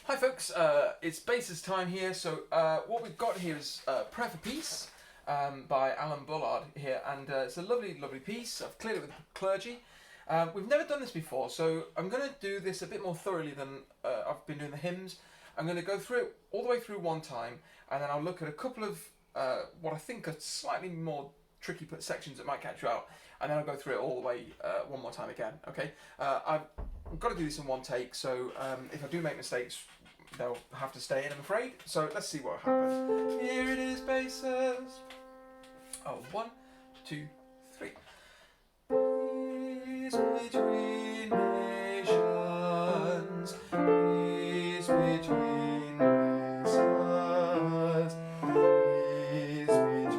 Hi folks, it's Bass's time here. So what we've got here is Prayer for Peace by Alan Bullard here, and it's a lovely piece. I've cleared it with clergy. We've never done this before, so I'm going to do this a bit more thoroughly than I've been doing the hymns. I'm going to go through it all the way through one time, and then I'll look at a couple of what I think are slightly more tricky sections that might catch you out, and then I'll go through it all the way one more time again. Okay, I've got to do this in one take, so if I do make mistakes, they'll have to stay in, I'm afraid. So let's see what happens. Here it is, basses. Oh, 1, 2, 3. Peace between nations, peace between races, peace between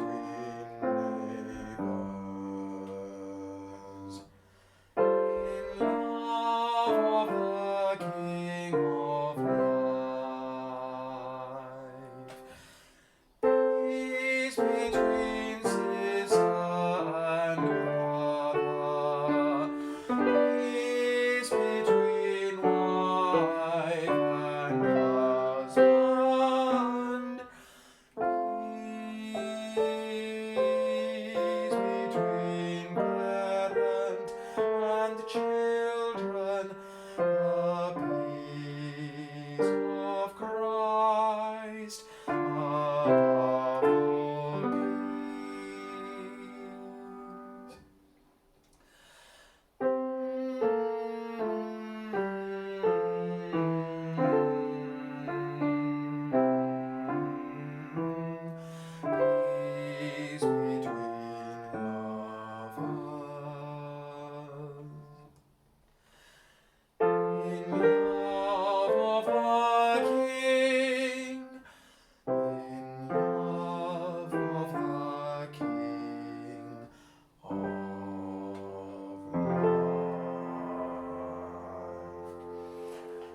neighbors. In love of the King of life, peace between sister and brother, peace between wife and husband, peace between parent and children, the peace of Christ above all peace. Peace between lovers. In love of the King, in love of the King of life.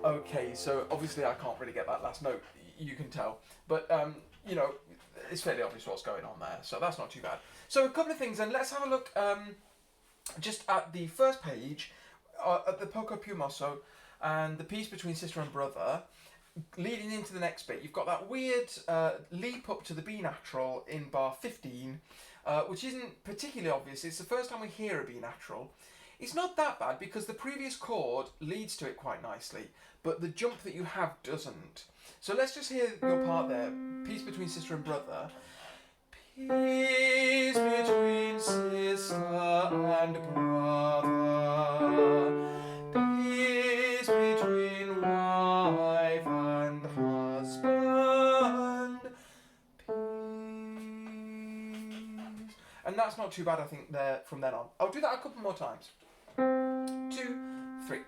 Okay, so obviously I can't really get that last note, you can tell, but you know, it's fairly obvious what's going on there, so that's not too bad. So a couple of things, and let's have a look just at the first page, at the Poco Più Mosso, and the piece between sister and brother. Leading into the next bit, you've got that weird leap up to the B natural in bar 15, which isn't particularly obvious. It's the first time we hear a B natural. It's not that bad because the previous chord leads to it quite nicely, but the jump that you have doesn't. So let's just hear your part there. Peace between sister and brother. Peace between sister and brother. Peace between wife and husband. Peace. And that's not too bad, I think, there from then on. I'll do that a couple more times. 2, 3.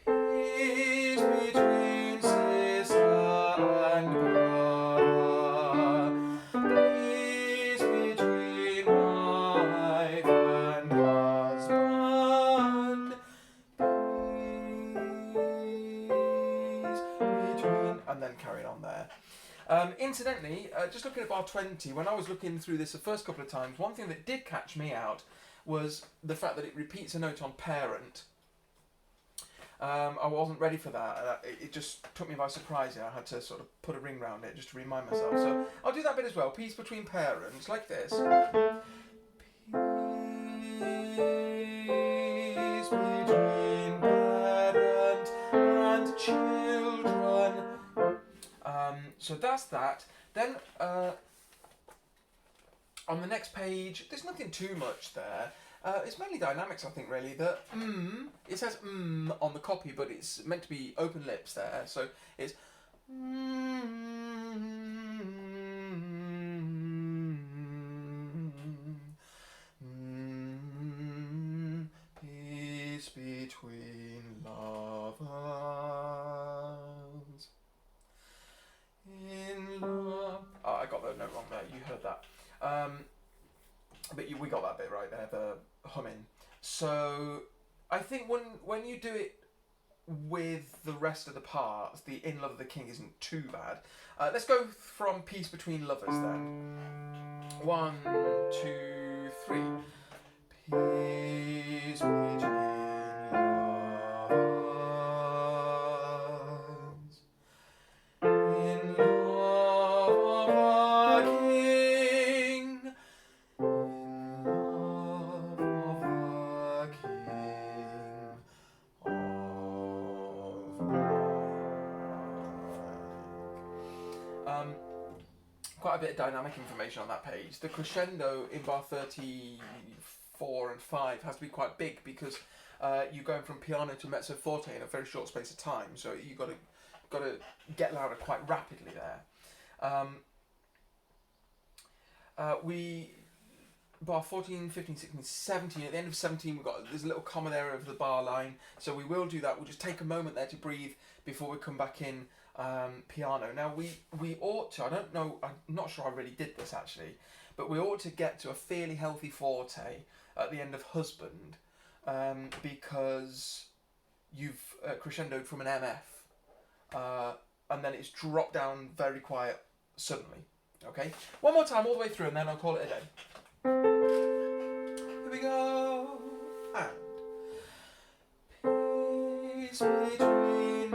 Peace between sister and brother. Peace between wife and husband. Peace between, and then carry on there. Incidentally, just looking at bar 20, when I was looking through this the first couple of times, one thing that did catch me out was the fact that it repeats a note on parent. I wasn't ready for that. It just took me by surprise. I had to sort of put a ring round it just to remind myself. So I'll do that bit as well. Peace between parents, like this. Peace between parent and children. So that's that. Then on the next page, there's nothing too much there. It's mainly dynamics, I think, really. The it says on the copy, but it's meant to be open lips there. So it's peace between lovers. In love. Oh, I got the note wrong there. You heard that. But we got that bit right there, the humming. So I think when you do it with the rest of the parts, the In Love of the King isn't too bad. Let's go from Peace Between Lovers then. 1, 2, 3. Peace between lovers. quite a bit of dynamic information on that page. The crescendo in bar 34 and 5 has to be quite big because you're going from piano to mezzo forte in a very short space of time, so you've got to get louder quite rapidly there. We bar 14, 15, 16, 17. At the end of 17, there's a little comma there over the bar line, so we will do that. We'll just take a moment there to breathe before we come back in piano. Now we ought to, I don't know, I'm not sure I really did this actually, but we ought to get to a fairly healthy forte at the end of husband, because you've crescendoed from an MF, and then it's dropped down very quiet suddenly. Okay, one more time all the way through, and then I'll call it a day. Here we go. And peace between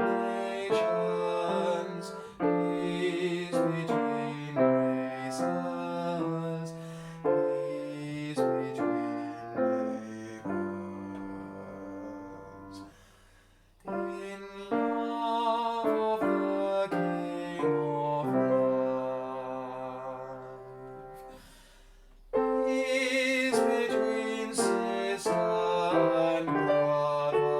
nations, peace between races, peace between neighbors. In love of the King of life. Peace between sister and brother.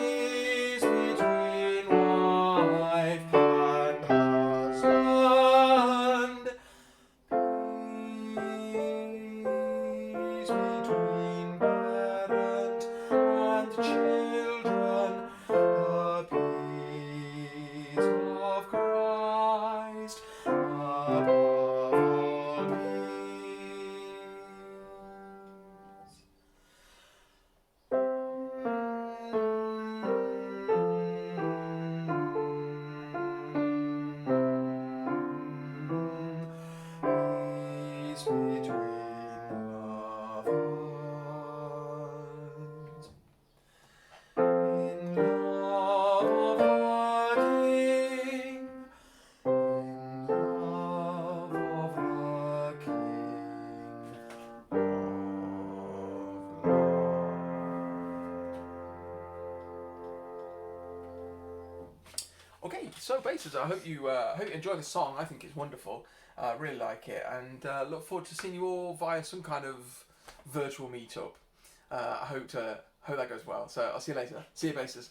Peace between wife and husband. Peace between parent and children. The peace of Christ above all peace between lovers. In love of the King, in love of the King of love. Okay, so basses, I hope you enjoy the song. I think it's wonderful. Really like it, and look forward to seeing you all via some kind of virtual meetup. I hope that goes well. So I'll see you later. See you, basses.